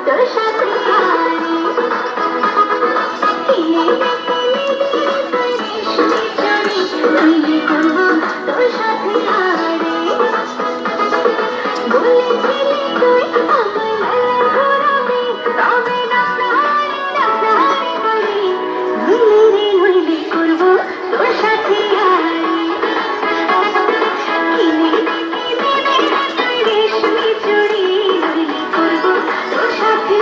তোর সাথে তৈরি করবো তোর সাথে বলেছিলি তুই আমায় মেলা ঘোরাবি তবে নাড়াহাড়ি করি নইলে করবো তোর সাথে কিনে তুই রেশমি চুড়ি নইলে করবো তোর সাথে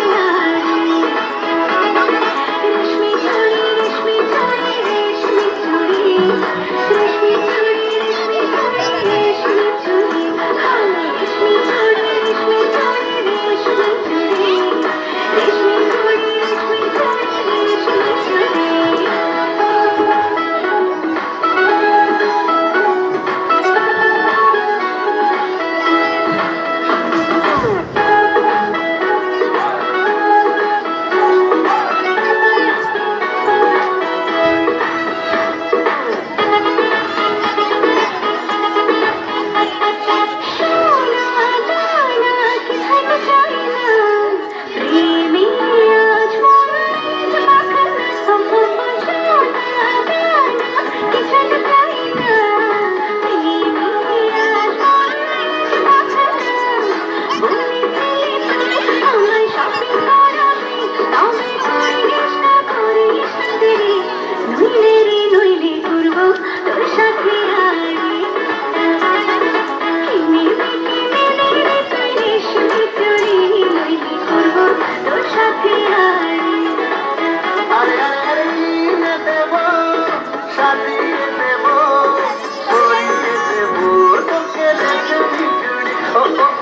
রেশমি চুড়ি রেশমি চুড়ি রেশমি চুড়ি রেশমি চুড়ি রেশমি চুড়ি রেশমি চুড়ি রেশমি চুড়ি রেশমি চুড়ি রেশমি চুড়ি রেশমি চুড়ি রেশমি চুড়ি রেশমি চুড়ি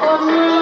Oh,